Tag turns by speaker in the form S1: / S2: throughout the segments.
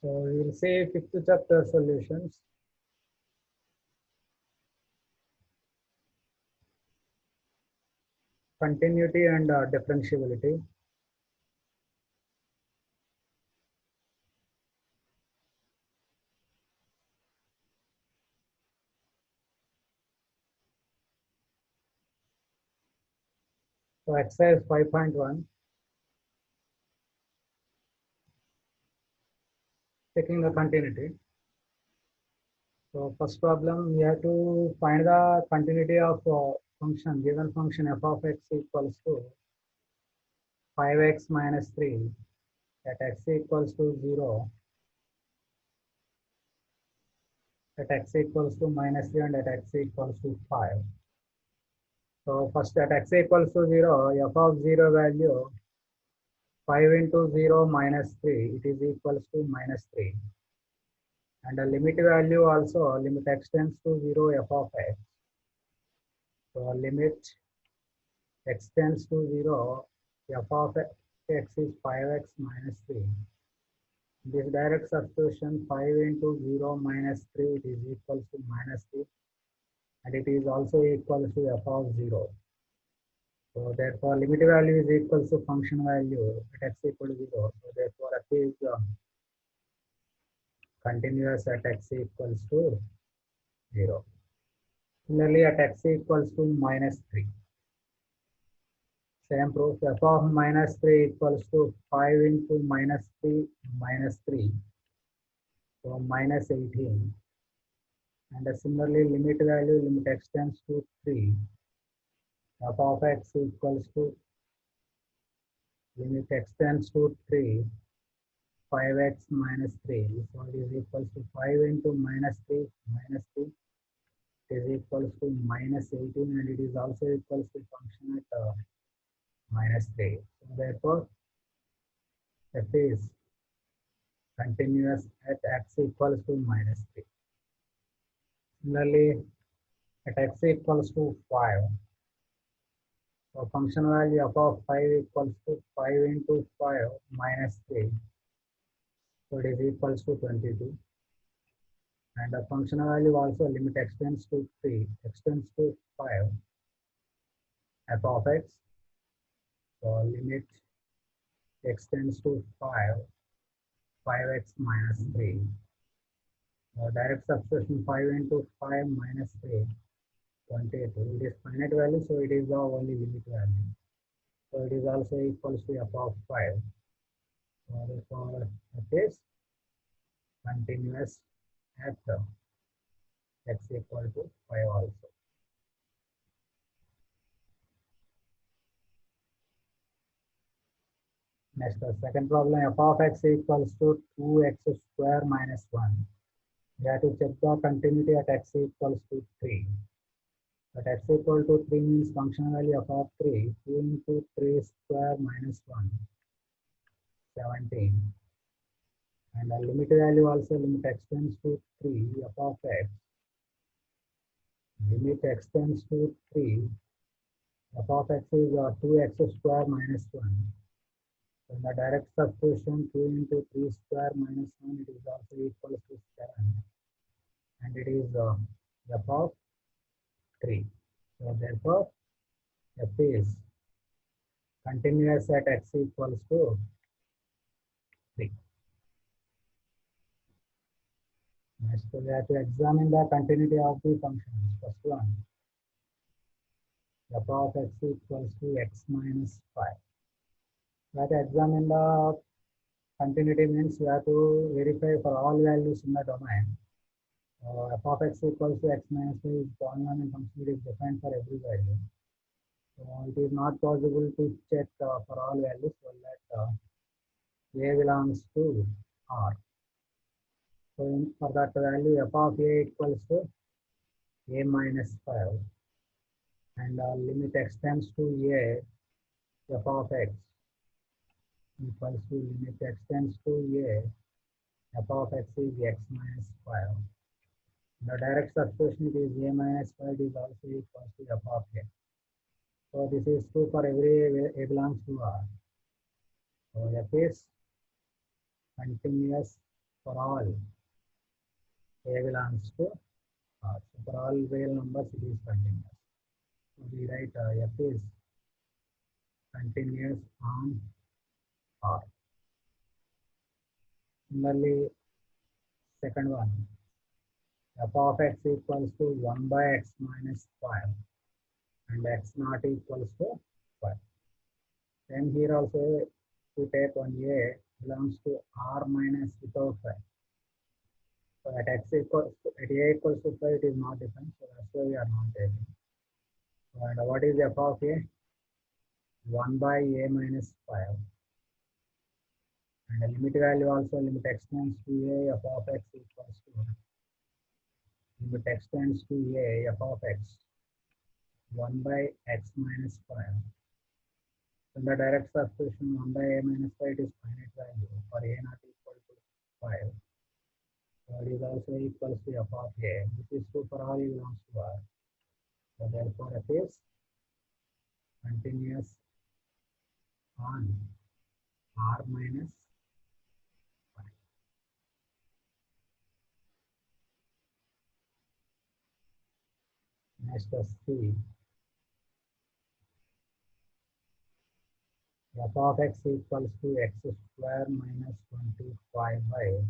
S1: So we will see fifth chapter solutions. Continuity and differentiability. So exercise 5.1. Checking the continuity. So first problem, we have to find the continuity of function, given function f of x equals to 5x minus 3 at x equals to 0, at x equals to minus 3 and at x equals to 5. So first at x equals to 0, f of 0 value 5 into 0 minus 3, it is equals to minus 3. And the limit value also, limit extends to 0 f of x. So limit extends to 0, f of x is 5x minus 3. This direct substitution 5 into 0 minus 3, it is equals to minus 3. And it is also equal to f of 0. So therefore limit value is equal to function value at x equal to 0. So therefore f is continuous at x equals to 0. Similarly at x equals to minus 3. Same proof, f of minus 3 equals to 5 into minus 3 minus 3. So minus 18. And similarly limit value, limit extends to 3. F of x equals to, limit extends to 3. 5x minus 3. So it is equals to 5 into minus 3 minus 3. It is equals to minus 18 and it is also equals to function at minus 3. So therefore f is continuous at x equals to minus 3. Similarly at x equals to 5. So function value of 5 equals to 5 into 5 minus 3. So it is equals to 22. And the function value also limit extends to 3, extends to 5, f of x. So limit extends to 5, 5x minus 3. Direct substitution 5 into 5 minus 3, 22. It is finite value, so it is the only limit value. So it is also equals to f of 5. So therefore f is continuous at x equal to 5 also. Next, the second problem, f of x equals to 2x square minus 1. We have to check the continuity at x equals to 3. At x equal to 3 means function value of 3, 2 into 3 square minus 1, 17. And the limit value also, limit extends to 3, f of x. Limit extends to 3, f of x is 2x square minus 1. In the direct substitution, 2 into 3 square minus 1, it is also equal to 7. And it is f of 3. So therefore, f is continuous at x equals to 3. Next, we have to examine the continuity of the functions. First one, f of x equals to x minus 5. We have to examine the continuity means we have to verify for all values in the domain. F of x equals to x minus 5 is polynomial function, it is defined for every value. So it is not possible to check for all values, so that a belongs to R. So for that value, f of a equals to a minus 5. And limit extends to a, f of x equals to limit extends to a, f of x is x minus 5. The direct substitution is a minus 5 is also equals to f of a. So this is true for every a belongs to R. So f is continuous for all a belongs to R. So for all real numbers, it is continuous. So we write f is continuous on R. Similarly, second one, f of x equals to 1 by x minus 5 and x not equals to 5. Then here also we take one a belongs to R minus without 5. So at x equals at a equals to 5, it is not defined, so that's why we are not taking. And what is f of a? 1 by a minus 5. And the limit value also, limit x tends to a, f of x equals to limit x tends to a, f of x 1 by x minus 5. In the direct substitution 1 by a minus 5, it is finite value for a not equal to 5. So it is also equals to f of a. This is true for all e belongs to R. So therefore f is continuous on R minus 5. Next is C. F of x equals to x square minus 25 by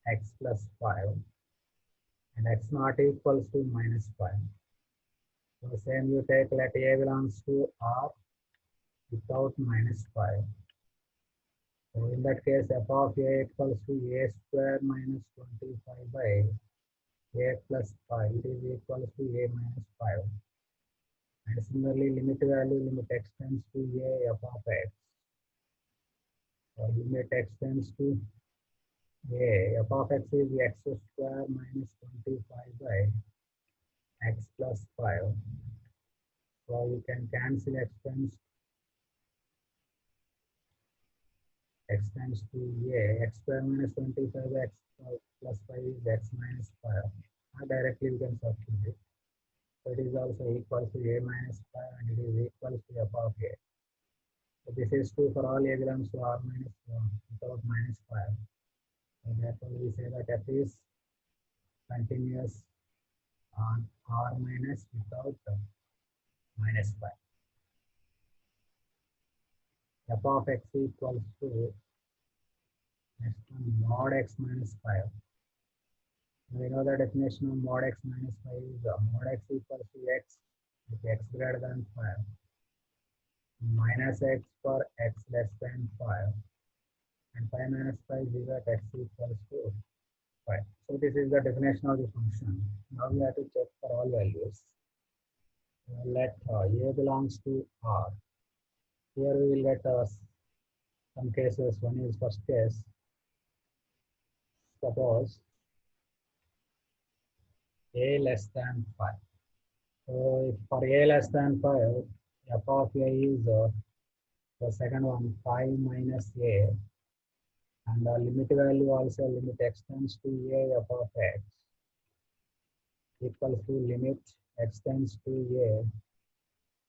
S1: x plus 5 and x not equals to minus 5. So same you take, let a belongs to R without minus 5. So in that case, f of a equals to a square minus 25 by a plus 5. It is equals to a minus 5. And similarly, limit value, limit x tends to a f of x. So limit x tends to a, f of x is x square minus 25 by x plus 5. So you can cancel x tends to a, x square minus 25 by x plus 5 is x minus 5. Or directly you can substitute it. So it is also equal to a minus 5 and it is equal to f of a. So this is true for all a belongs to R minus 1 without minus 5. So therefore we say that f is continuous on R minus without minus 5. F of x equals to next one mod x minus 5. We know the definition of mod x minus 5 is mod x equals to x if x greater than 5 minus x for x less than 5 and 5 minus 5 is at x equals to 5. So this is the definition of the function. Now we have to check for all values. Let a belongs to R. Here we will get some cases. One is first case. Suppose a less than 5. So if for a less than 5, f of a is the second one 5 minus a, and the limit value also limit x tends to a f of x equals to limit x tends to a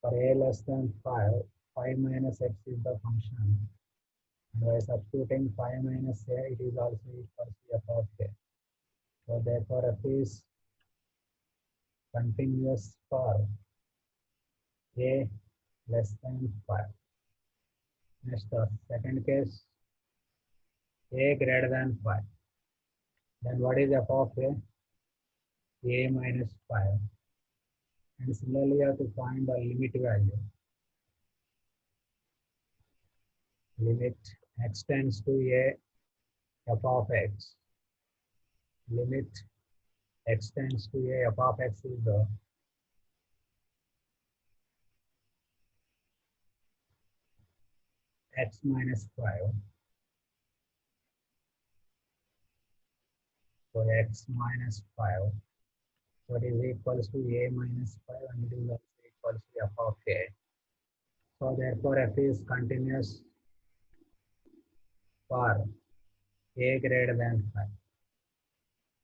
S1: for a less than 5, 5 minus x is the function. And by substituting 5 minus a, it is also equal to f of a. So therefore f is continuous for a less than 5. Next, second case, a greater than 5. Then what is f of a? A minus 5. And similarly, you have to find the limit value. Limit x tends to a f of x. Limit x tends to a f of x is the x minus 5. So x minus 5. So it is equals to a minus 5 and it is also equals to f of a. So therefore f is continuous for a greater than 5.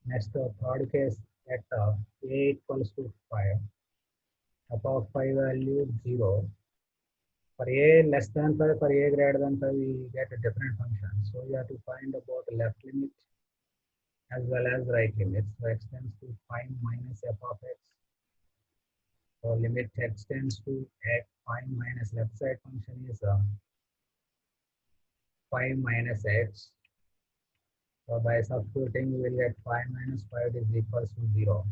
S1: Next, third case, at a equals to 5. F of 5 value 0 For a less than 5, for a greater than 5, we get a different function. So we have to find about left limit as well as right limit. So x tends to 5 minus f of x. So limit x tends to x 5 minus left side function is 5 minus x. So by substituting, we will get 5 minus 5 is equals to 0.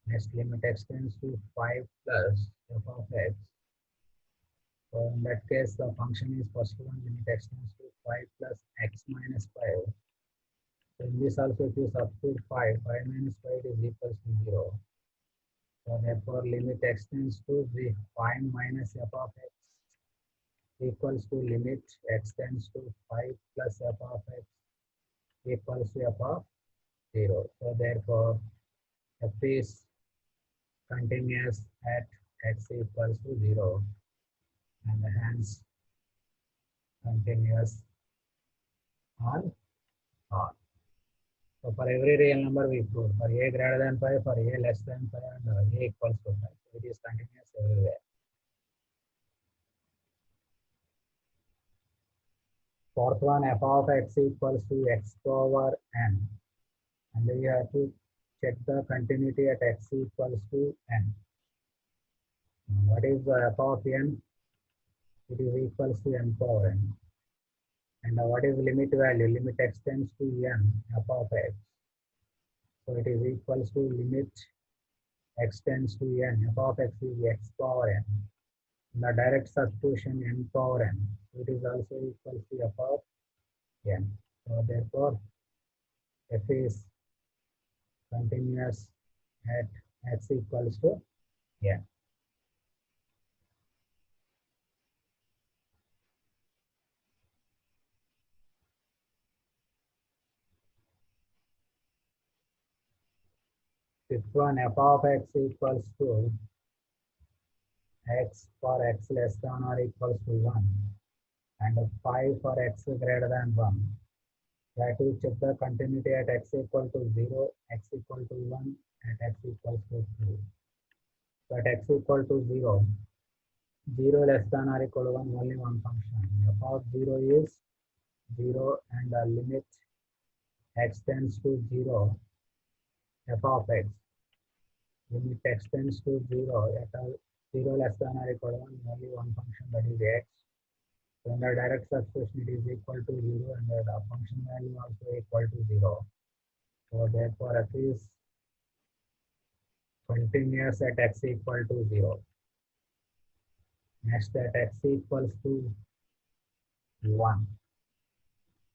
S1: Next limit x tends to 5 plus f of x. So in that case, the function is first one limit x tends to 5 plus x minus 5. So in this also, if you substitute 5 minus 5 is equals to 0. So therefore, limit x tends to the 5 minus f of x equals to limit x tends to 5 plus f of x equals to f of 0. So therefore, f is continuous at x equals to 0 and hence continuous on R. So for every real number we prove for a greater than 5, for a less than 5 and a equals to 5. So it is continuous everywhere. Fourth one, f of x equals to x power n. And we have to check the continuity at x equals to n. What is the f of n? It is equals to n power n. And what is limit value? Limit x tends to n f of x. So it is equals to limit x tends to n. F of x is x power n. The direct substitution n power n. So it is also equals to f of n. So therefore, f is continuous at x equals to n. Fifth one, f of x equals to x for x less than or equals to 1 and 5 for x greater than 1. We have to check the continuity at x equal to 0, x equal to 1 and x equals to 2. So at x equal to 0, 0 less than or equal to 1, only one function. F of 0 is 0 and the limit x tends to 0, f of x. Limit x tends to 0 at a 0 less than or equal to 1, only one function, that is x. So in the direct substitution, it is equal to 0 and the function value also equal to 0. So therefore, f is continuous at x equal to 0. Next, at x equals to 1.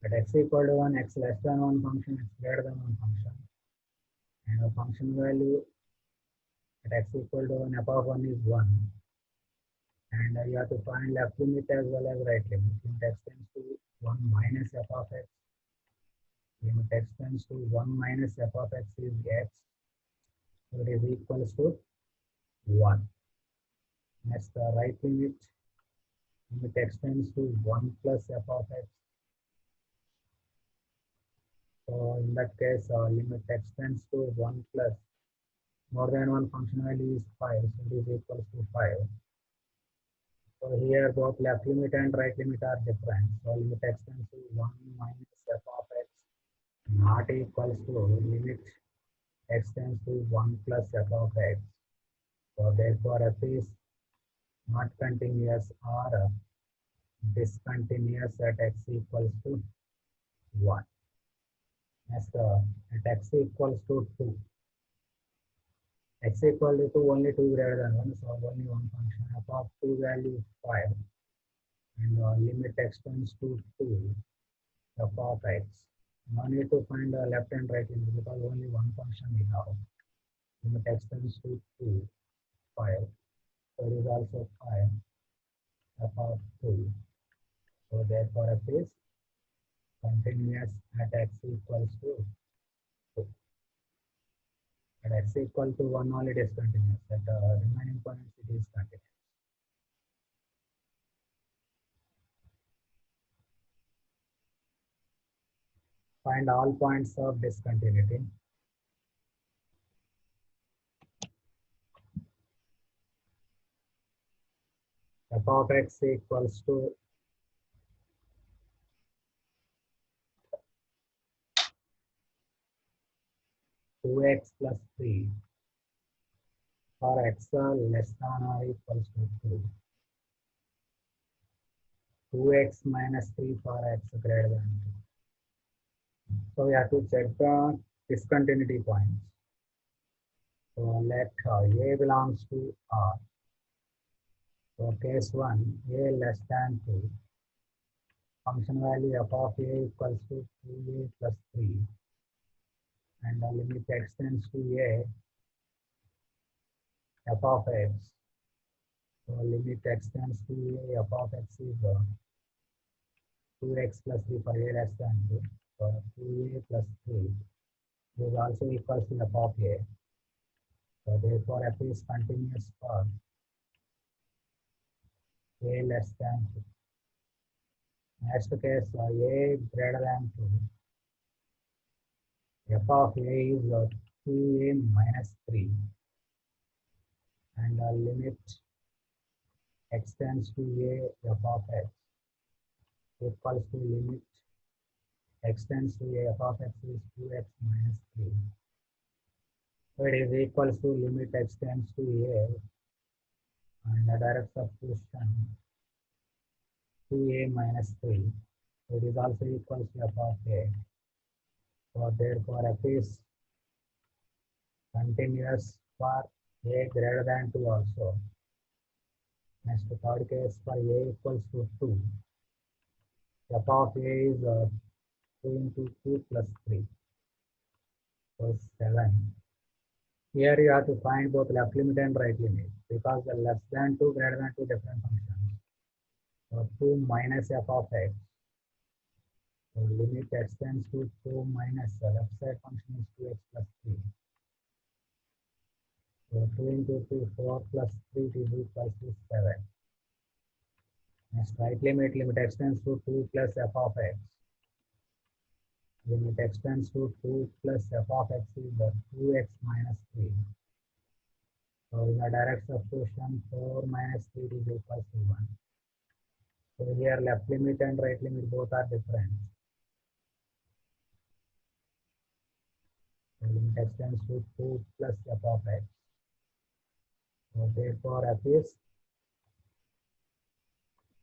S1: At x equal to 1, x less than 1 function, x greater than 1 function. And the function value at x equal to 1, f of 1 is 1. And you have to find left limit as well as right limit. Limit x tends to 1 minus f of x. Limit x tends to 1 minus f of x is x. So it is equals to 1. Next, the right limit. Limit x tends to 1 plus f of x. So in that case, limit x tends to 1 plus more than one function value is 5. So it is equals to 5. So here both left limit and right limit are different. So limit x tends to 1 minus f of x not equals to limit x tends to 1 plus f of x. So therefore f is not continuous or discontinuous at x equals to 1. Next, at x equals to 2. X equal to 2, only 2 greater than 1, so only one function. F of 2 value is 5. And limit x tends to 2, f of x. No need to find left and right limit because only one function we have. Limit x tends to 2, 5. So it is also 5, f of 2. So therefore f is continuous at x equals to 2. At x equal to 1 only it is continuous. At remaining points it is continuous. Find all points of discontinuity. f of x equals to two x plus 3 for x less than or equals to 2. 2x minus 3 for x greater than 2. So we have to check the discontinuity points. So let a belongs to R. So case 1, a less than 2. Function value f of a equals to 2a plus 3. And the limit extends to a f of x. So limit extends to a f of x is 2x plus 3 for a less than 2. So 2a plus 3 is also equals to f of a. So therefore f is continuous for a less than 2. Next case, a greater than 2. F of a is 2a minus 3. And the limit extends to a f of x equals to limit extends to a f of x is 2x minus 3. So it is equals to limit extends to a and the direct substitution 2a minus 3. So it is also equals to f of a. So therefore f is continuous for a greater than 2 also. Next third case for a equals to 2. F of a is 2 into 2 plus 3. So 7. Here you have to find both left limit and right limit because the less than 2, greater than 2 different functions. So 2 minus f of x. So limit extends to 2 minus the left side function is 2x plus 3. So 2 into 2, 4 plus 3 is equals to 7. Next right limit extends to 2 plus f of x. Limit extends to 2 plus f of x is 2x minus 3. So in the direct substitution, 4 minus 3 is equals to 1. So here left limit and right limit both are different. So limit extends to 2 plus f of x. So therefore f is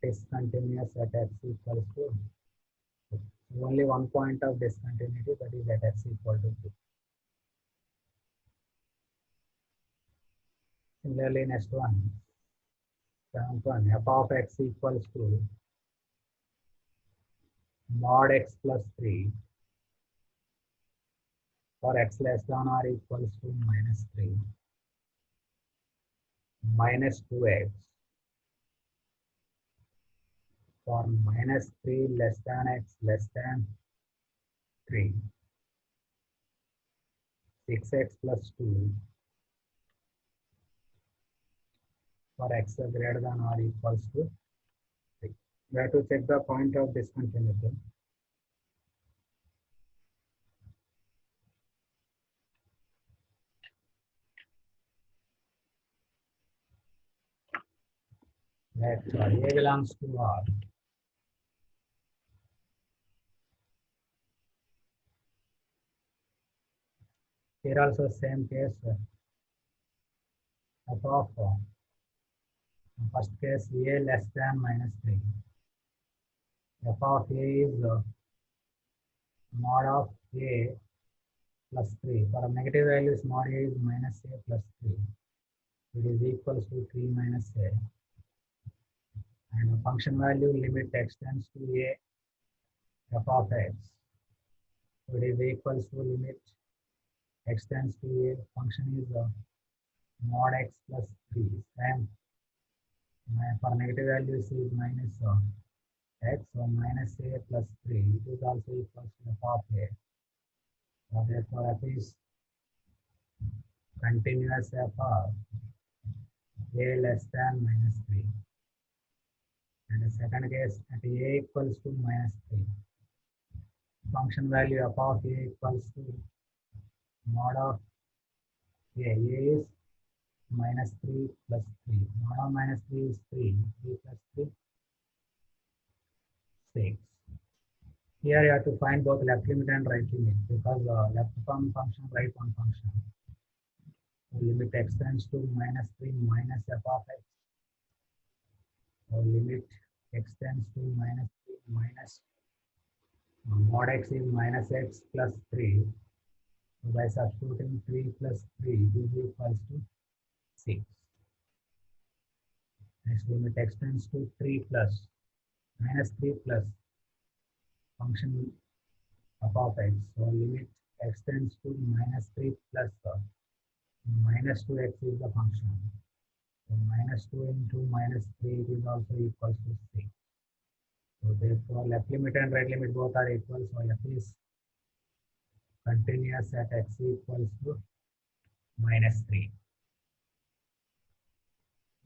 S1: discontinuous at x equals to 2. Only one point of discontinuity, that is at x equal to 2. Similarly, next one, seventh one, f of x equals to mod x plus 3 for x less than or equals to minus 3 minus 2x for minus 3 less than x less than 3, 6x plus 2 for x greater than or equals to 3. We have to check the point of discontinuity. Let a belongs to R. Here also same case, f of first case a less than minus 3. F of a is mod of a plus 3. For negative values, mod a is minus a plus 3. It is equals to 3 minus a. And function value limit extends to a f of x. So it is equals to limit extends to a function is mod x plus 3. And for negative values is minus x, so minus a plus 3. It is also equals to f of a. So therefore f is continuous f of a less than minus 3. And the second case at a equals to minus 3. Function value f of a equals to mod of a is minus 3 plus 3. Mod of minus 3 is 3. 3 here you have to find both left limit and right limit because left one function, right one function. So limit x tends to minus 3 minus f of x. So limit x tends to minus 3 minus mod x is minus x plus 3. So by substituting 3 plus 3 is equals to 6. Next limit x tends to 3 plus minus 3 plus function f of x. So limit x tends to minus 3 plus minus 2x is the function. So minus 2 into minus 3 is also equals to 6. So therefore left limit and right limit both are equal. So f is continuous at x equals to minus 3.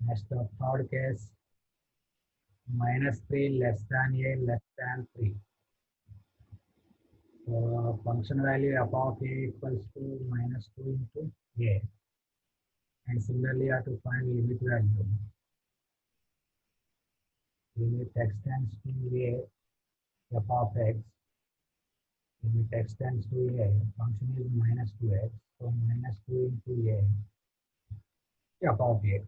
S1: Next the third case, minus 3 less than a less than 3. So function value f of a equals to minus 2 into a. And similarly you have to find limit value. Limit x tends to a f of x. Limit x tends to a, function is minus 2x. So minus 2 into a f of a.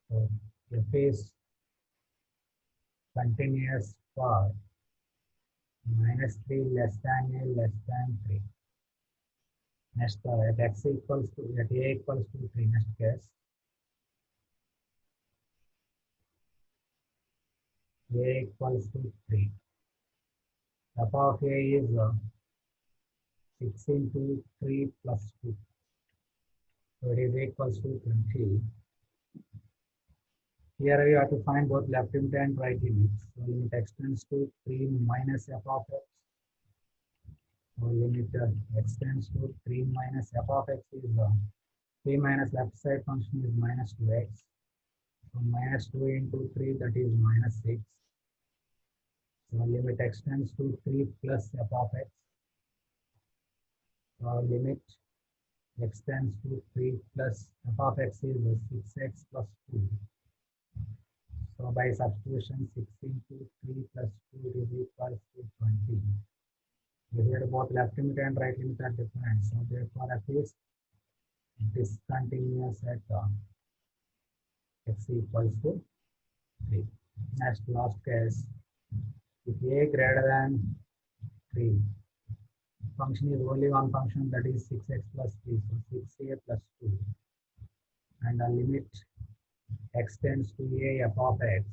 S1: So f is continuous for minus 3 less than a less than 3. Next at x equals to at a equals to 3. Next case, a equals to 3. F of a is 6 into 3 plus 2. So it is equals to 20. Here we have to find both left limit and right limits. So limit x tends to 3 minus f of x. So limit x tends to 3 minus f of x is 3 minus left side function is minus 2x. So minus 2 into 3 that is minus 6. So limit x tends to 3 plus f of x. So limit x tends to 3 plus f of x is 6x plus 2. So by substitution 6 into 3 plus 2 is equals to 20. Here both left limit and right limit are different. So therefore f is discontinuous at x equals to 3. Next last case, if a greater than 3, function is only one function, that is 6x plus 3, so 6a plus 2. And the limit x tends to a f of x.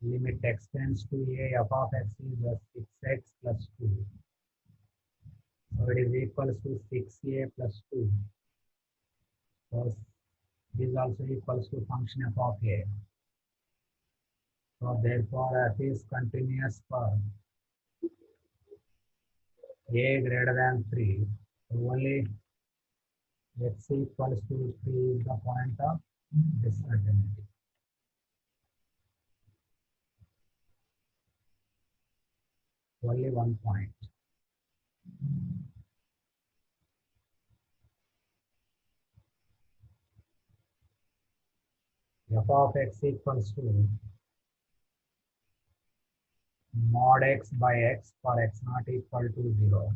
S1: Limit x tends to a f of x is 6x plus 2. So it is equals to 6a plus 2. So this is also equals to function f of a. So therefore f is continuous for a greater than 3. So only x equals to 3 is the point of discontinuity. Only one point. F of x equals to mod x by x for x not equal to 0.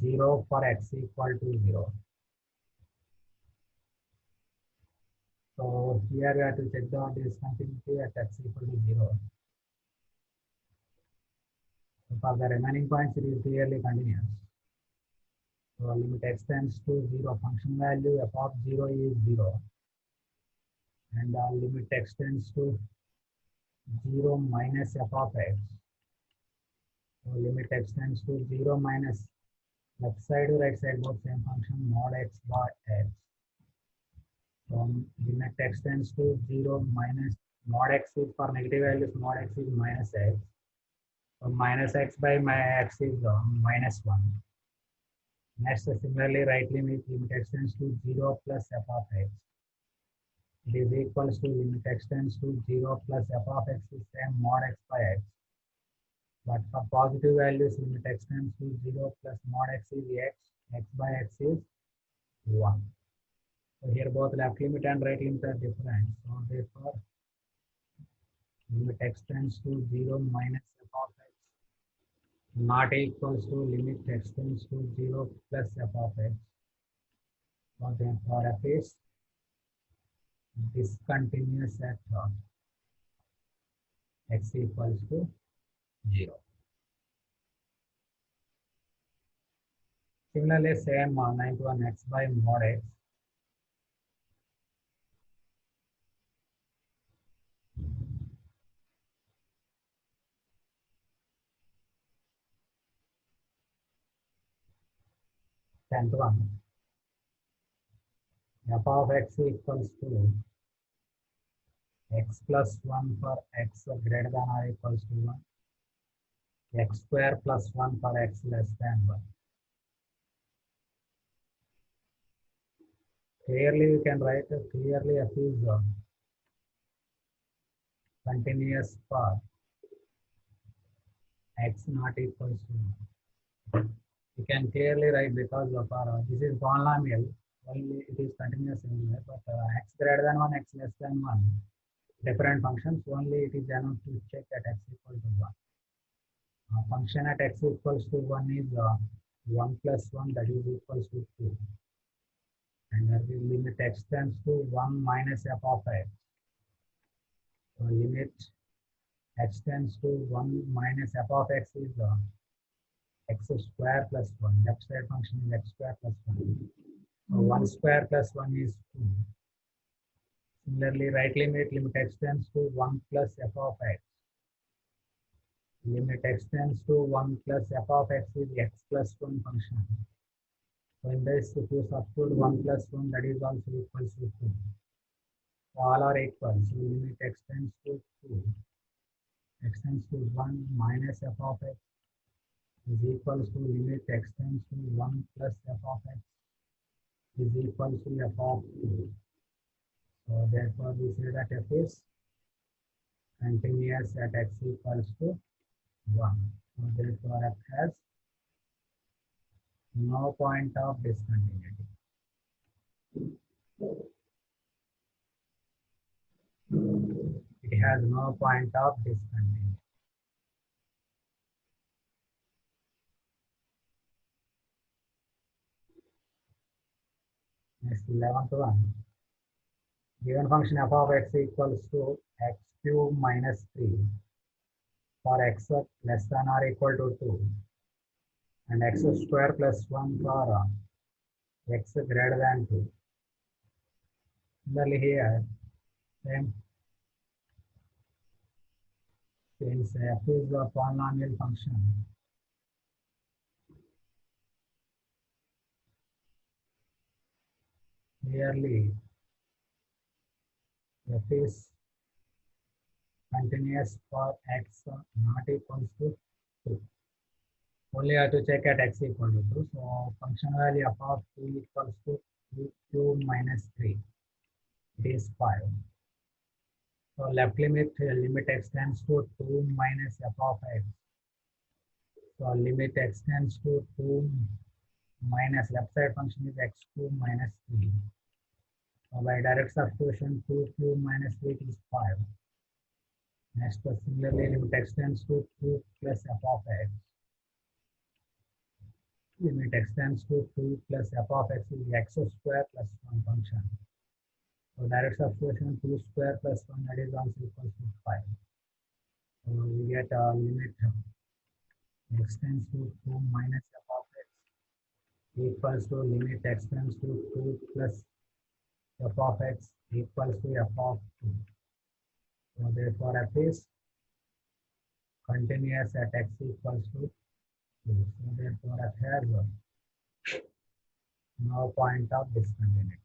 S1: 0 for x equal to 0. So here we have to check the discontinuity at x equal to 0. So for the remaining points, it is clearly continuous. So limit x tends to 0, function value f of 0 is 0. And limit x tends to 0 minus f of x. So limit x tends to 0 minus left side to right side both same function mod x by x. So limit x tends to 0 minus mod x is for negative values, mod x is minus x. So minus x by my x is minus 1. Next, similarly, right limit x tends to 0 plus f of x. It is equals to limit x tends to 0 plus f of x is same mod x by x. But for positive values, limit x tends to 0 plus mod x is x by x is 1. So here both left limit and right limit are different. So therefore, limit x tends to 0 minus f of x not equals to limit x tends to 0 plus f of x. So therefore f is discontinuous at x equals to 0. Similarly, same 91 x by mod x. Tenth one, f of x equals to x plus 1 for x greater than or equals to 1, x square plus 1 for x less than 1. Clearly, you can write clearly f is continuous for x not equals to 1. You can clearly write because of our this is polynomial, only it is continuous anywhere, but x greater than 1, x less than 1, different functions, only it is enough to check at x equal to 1. Function at x equals to 1 is 1 plus 1, that is equals to 2. And we limit x tends to 1 minus f of x. So limit x tends to 1 minus f of x is x square plus 1. Left side function is x square plus 1. So 1 square plus 1 is 2. Similarly, right limit x tends to 1 plus f of x. Limit x tends to 1 plus f of x is x plus 1 function. So in this, if you substitute 1 plus 1, that is also equals to 2. All are equal. So limit x tends to 2. X tends to 1 minus f of x is equals to limit x tends to 1 plus f of x is equals to f of 2. So therefore we say that f is continuous at x equals to 1. So therefore f has no point of discontinuity. It has no point of discontinuity. Next, 11th one. Given function f of x equals to x cube minus 3 for x less than or equal to 2 and x square plus 1 for x greater than 2. Similarly here, same, since f is a polynomial function, clearly f is continuous for x not equals to 2. Only have to check at x equal to 2. So function value of 2 equals to 2 cube minus 3. It is 5. So left limit x tends to 2 minus f of x. So limit x tends to 2 minus left side function is x cube minus 3. So by direct substitution 2 cube minus 3 is 5. Next, similarly limit x tends to 2 plus f of x. Limit x tends to 2 plus f of x is x square plus 1 function. So direct substitution 2 square plus 1, that is also equals to 5. So we get limit x tends to 2 minus f of x equals to limit x tends to 2 plus f of x equals to f of 2. So therefore f is continuous at x equals to 2. So therefore f has no point of discontinuity.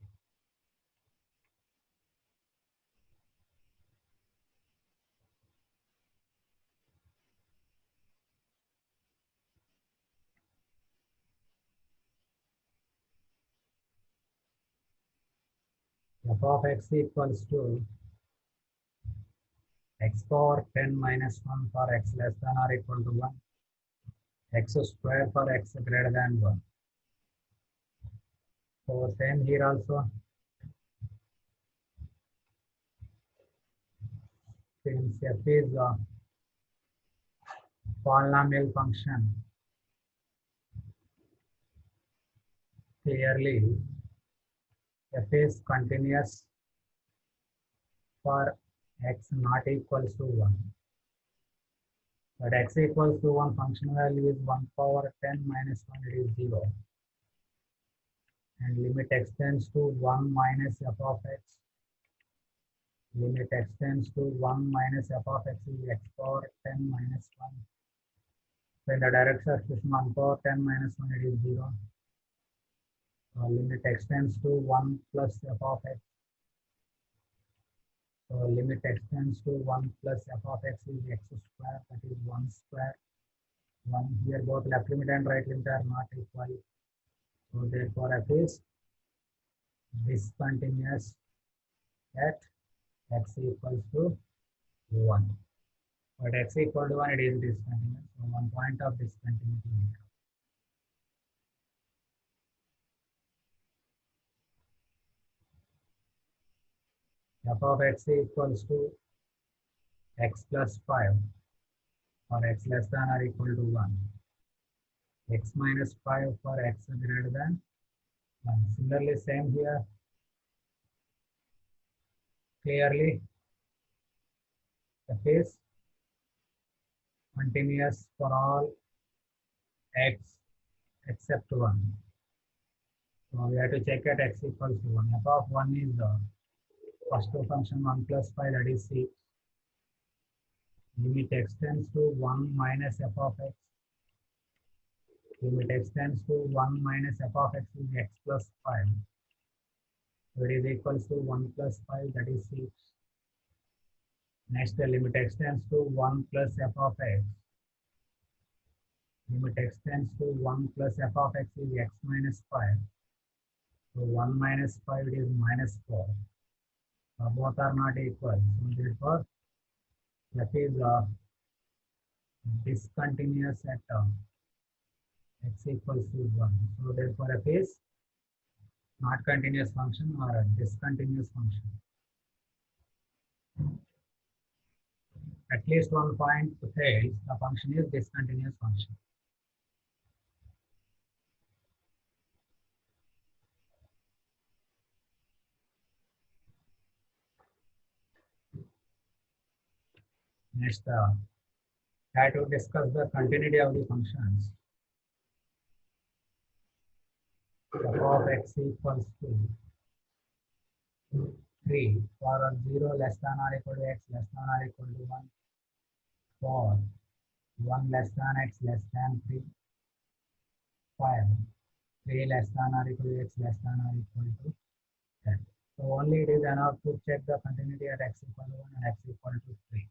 S1: F of x equals to x power 10 minus 1 for x less than or equal to 1, x square for x greater than 1. So same here also. since f is a polynomial function, clearly f is continuous for x not equals to 1. But x equals to 1, function value is 1 power 10 minus 1, it is 0. And limit x tends to 1 minus f of x. Limit x tends to 1 minus f of x is x power 10 minus 1. So in the direct substitution, 1 power 10 minus 1, it is 0. Limit x tends to 1 plus f of x. So limit x tends to 1 plus f of x is x square, that is 1 square. 1 here, both left limit and right limit are not equal. So therefore f is discontinuous at x equals to 1. But x equal to 1, it is discontinuous. So 1 point of discontinuity. F of x equals to x plus 5 or x less than or equal to 1. X minus 5 for x greater than 1. Similarly, same here. Clearly, f is continuous for all x except 1. So we have to check at x equals to 1. F of 1 is the first function 1 plus 5, that is 6. Limit x tends to 1 minus f of x. Limit x tends to 1 minus f of x is x plus 5. So it is equals to 1 plus 5, that is 6. Next, the limit x tends to 1 plus f of x. Limit x tends to 1 plus f of x is x minus 5. So 1 minus 5 is minus 4. Both are not equal. So therefore, f is discontinuous at x equals to 1. So therefore, f is not continuous function or a discontinuous function. At least one point fails, the function is discontinuous function. Next, try to discuss the continuity of the functions. F of x equals to 3 for 0 less than or equal to x less than or equal to 1. For 1 less than x less than 3. 5. 3 less than or equal to x less than or equal to 10. So only it is enough to check the continuity at x equal to 1 and x equal to 3.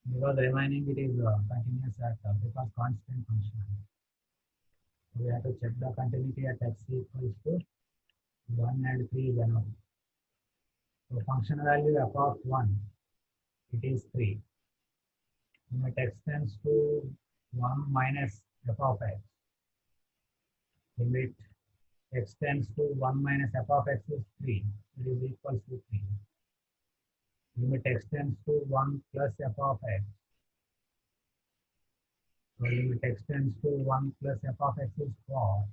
S1: Because remaining it is continuous at because constant function. So we have to check the continuity at x equals to 1 and 3 is enough. So function value f of 1, it is 3. Limit x tends to 1 minus f of x. Limit x tends to 1 minus f of x is 3. It is equals to 3. Limit x tends to 1 plus f of x. So limit x tends to 1 plus f of x is 4.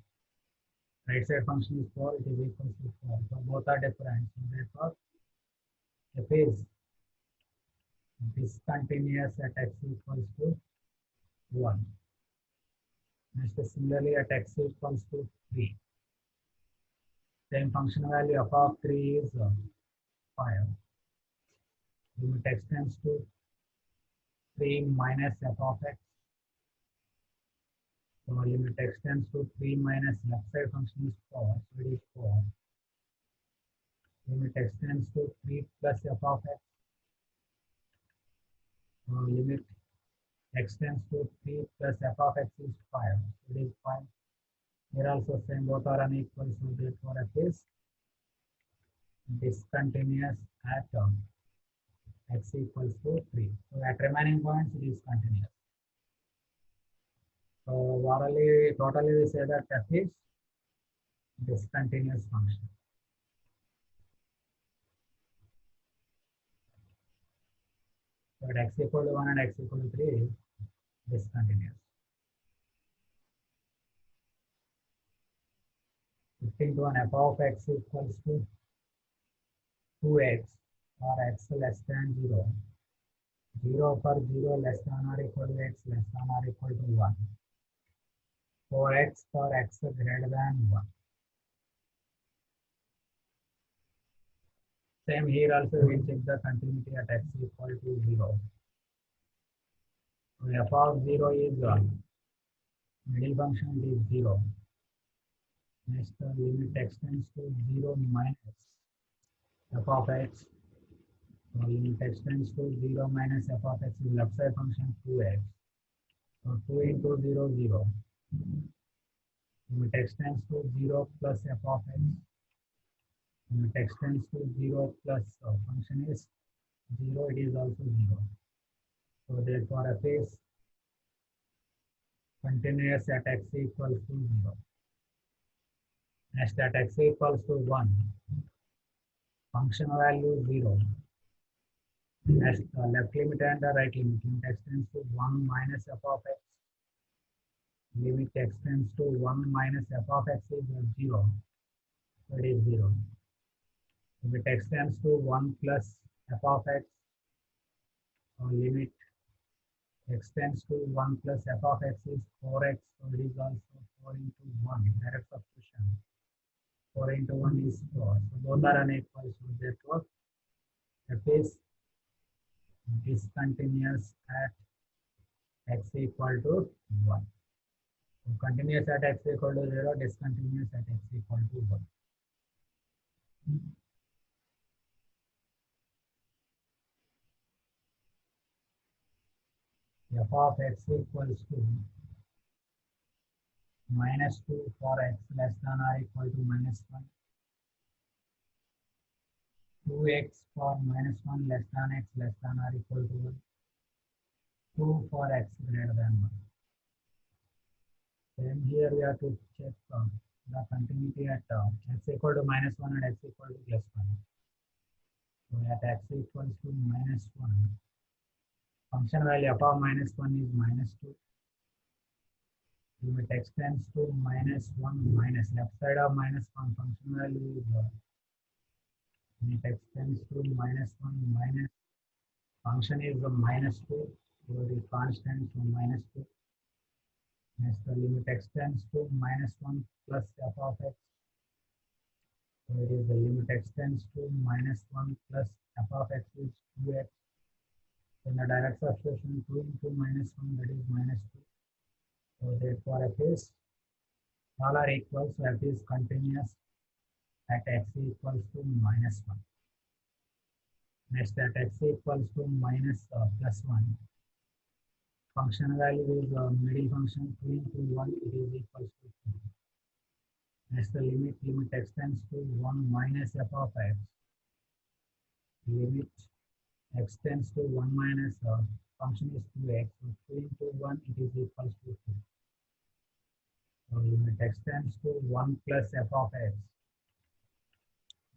S1: Right side function is 4, it is equals to 4. So both are different. So therefore, f is discontinuous at x equals to 1. Next, similarly at x equals to 3. Same function value f of 3 is 5. Limit x tends to 3 minus f of x. So limit x tends to 3 minus left side function is 4. So it is 4. Limit x tends to 3 plus f of x. So limit x tends to 3 plus f of x is 5. So it is 5. Here also same, both are unequal. So therefore f is discontinuous at x equals to 3. So at remaining points it is continuous. So totally we say that f is discontinuous function. So at x equal to 1 and x equal to 3, discontinuous. 15 f of x equals to 2x or x less than 0. 0 for 0 less than or equal to x less than or equal to 1. For x greater than 1. Same here also we check the continuity at x equal to 0. So f of 0 is 1. Middle function is 0. Next the limit extends to 0 minus f of x. So limit extends to 0 minus f of x is left side function 2x. So 2 into 0, 0. Limit extends to 0 plus f of x. Limit extends to 0 plus function is 0, it is also 0. So therefore f is continuous at x equals to 0. Next at x equals to 1. Function value 0. Next left limit and the right limit. Limit extends to 1 minus f of x. Limit extends to 1 minus f of x is 0. So it is 0. Limit extends to 1 plus f of x. Or limit extends to 1 plus f of x is 4x. So it is also 4 into 1. Direct substitution. 4 into 1 is 4. So both are unequal. So therefore f is discontinuous at x equal to 1. So continuous at x equal to 0, discontinuous at x equal to 1. F of x equals to minus 2 for x less than or equal to minus 1. 2x for minus 1 less than x less than or equal to 1. 2 for x greater than 1. Then here we have to check the continuity at x equal to minus 1 and x equal to plus 1. So at x equals to minus 1, function value f of minus 1 is minus 2. Limit extends to minus 1 minus left side of minus 1, function value is limit extends to minus 1 minus function is minus 2. So it is constant, so minus 2. Next the limit extends to minus 1 plus f of x. So it is the limit extends to minus 1 plus f of x is 2x. In the direct substitution 2 into minus 1, that is minus 2. So therefore f is all are equal, so f is continuous at x equals to minus 1. Next at x equals to minus plus 1. Function value is middle function 2 into 1, it is equals to 2. Next the limit extends to 1 minus f of x. Limit extends to 1 minus function is 2x. So 2 into 1, it is equals to 2. So limit extends to 1 plus f of x.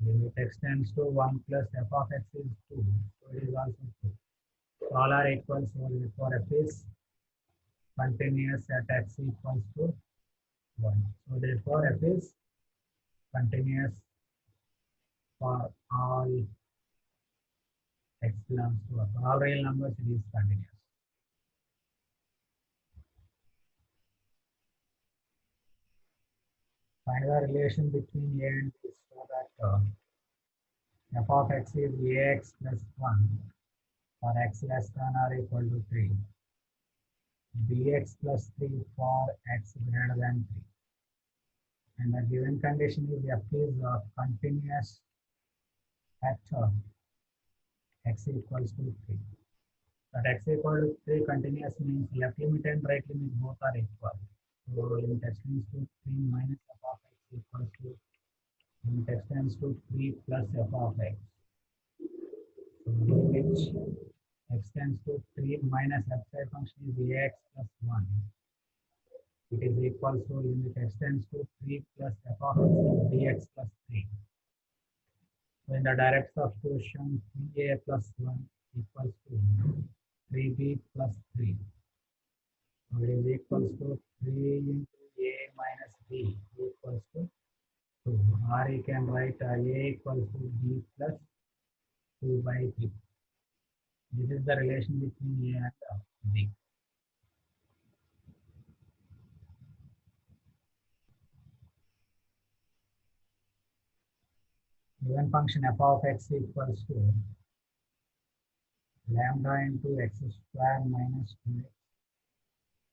S1: Limit extends to 1 plus f of x is 2. So it is also 2. So all are equal. So therefore f is continuous at x equals to 1. So therefore f is continuous for all x belongs to f. For all real numbers it is continuous. Find the relation between a and b so that f of x is ax plus 1 for x less than or equal to 3. Bx plus 3 for x greater than 3. And the given condition is f is continuous at x equals to 3. At x equal to 3, continuous means left limit and right limit both are equal. So limit extends to 3 minus f of x equals to limit extends to 3 plus f of x. So limit extends to 3 minus left side function is ax plus 1. It is equal to limit extends to 3 plus f of x is dx plus 3. So in the direct substitution 3a plus 1 equals to 3b plus 3. So it is equals to 3 into a minus b equals to 2. Or you can write a equals to b plus 2 by 3. This is the relation between a and b. Given function f of x equals to lambda into x square minus 2x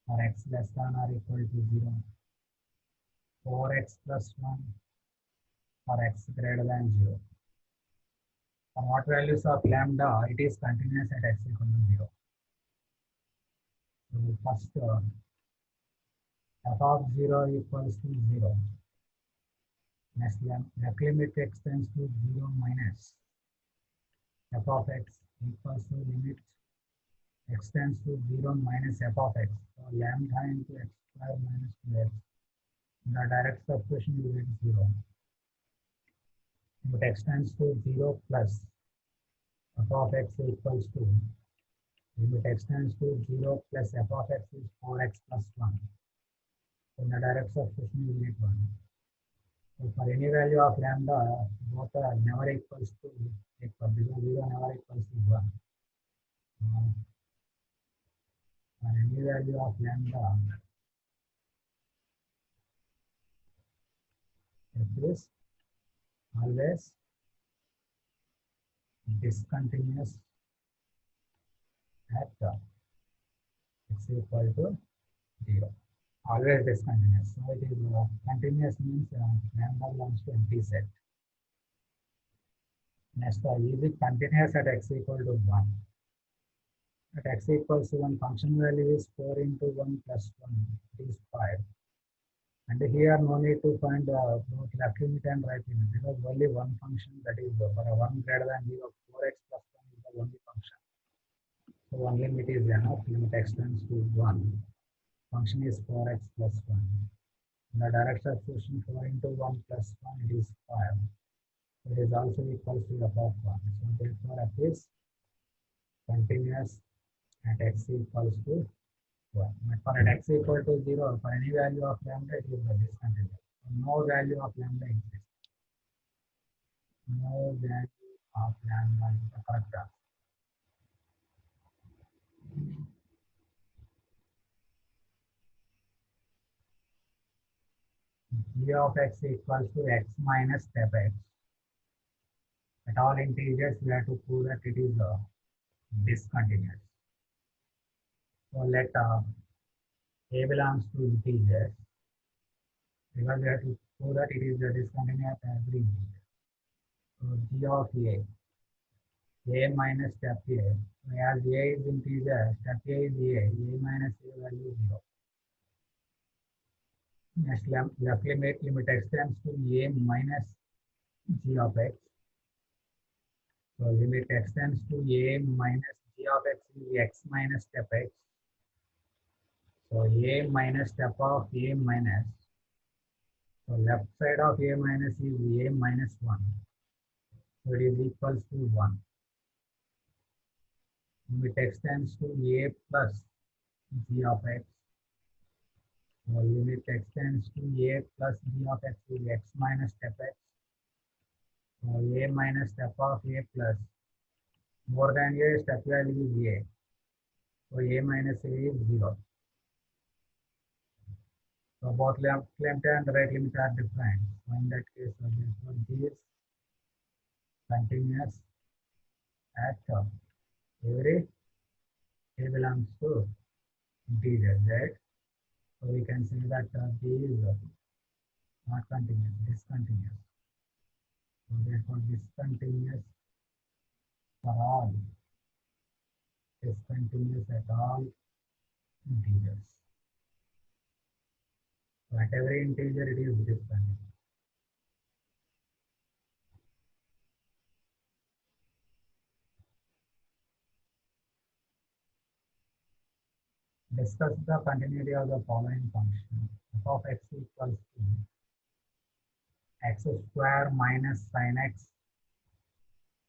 S1: or x less than or equal to 0, 4x plus 1 or x greater than 0. For what values of lambda, it is continuous at x equal to 0. So first, f of 0 equals to 0. Next, left limit extends to 0 minus f of x equals to limit extends to 0 minus f of x. So lambda into x square minus 2x. The direct substitution will get 0. Limit extends to 0 plus f of x equals to limit extends to 0 plus f of x is 4x plus 1. So the direct substitution will get 1. So for any value of lambda, both are never equals to equal because 0 never equals to 1. For any value of lambda, it is always discontinuous at x equal to 0. Always discontinuous. So it is continuous means lambda belongs to empty set. Next, is it continuous at x equal to 1? At x equals to 1, function value is 4 into 1 plus 1, it is 5. And here no need to find both left limit and right limit because only one function, that is for a 1 greater than 0, 4x plus 1 is the only function. So one limit is enough, limit extends to 1. Function is 4x plus 1. The direct substitution 4 into 1 plus 1, it is 5. It is also equal to f of 1. So therefore f is continuous at x equals to 1. But for at x equal to 0, for any value of lambda, it is discontinuous. So no value of lambda exists. No value of lambda is the correct answer. G of x equals to x minus step x. At all integers, we have to prove that it is discontinuous. So let a belongs to integers because we have to prove that it is discontinuous at every integer. So g of a minus step a. As a is integer, step a is a minus a value is 0. Next, left limit extends to a minus g of x. So limit extends to a minus g of x is x minus step x. So a minus step of a minus. So left side of a minus is a minus 1. So it is equals to 1. Limit extends to a plus g of x. So limit extends to a plus g of x is x minus step x. So a minus step of a plus more than a step value is a. So a minus a is 0. So both left and right limit are different. So in that case, therefore G is continuous at every a belongs to integer, right? So we can say that G is not continuous, discontinuous. So therefore discontinuous for all, discontinuous at all integers. So at every integer it is discontinuous. Discuss the continuity of the following function. F of x equals to x square minus sin x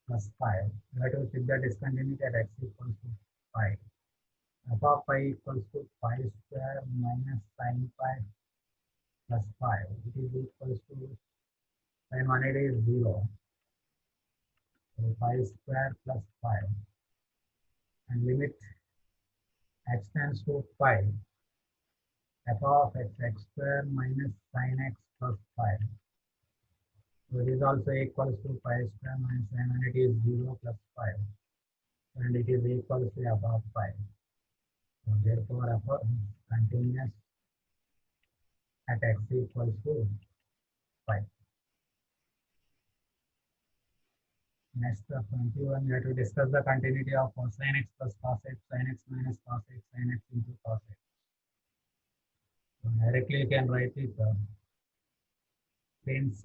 S1: plus 5. You have to keep the discontinuity at x equals to 5. F of pi equals to pi square minus sin pi plus 5. It is equals to sin 180 is 0. So pi square plus 5. And limit x tends to pi. F of x square minus sin x plus 5. So it is also equals to pi square minus sin 180 is 0 plus 5. And it is equal to f of pi. So therefore f of continuous at x equals to pi. Next, 21, we have to discuss the continuity of sin x plus cos x, sin x minus cos x, sin x into cos x. So directly you can write it since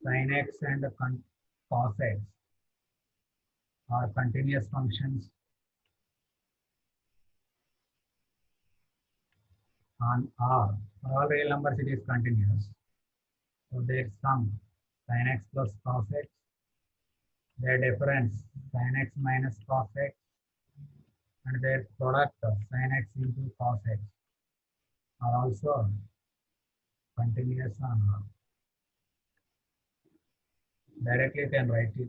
S1: sin x and cos x are continuous functions on R. For all real numbers, it is continuous. So their sum sin x plus cos x, their difference sin x minus cos x, and their product sin x into cos x are also continuous on R. Directly you can write it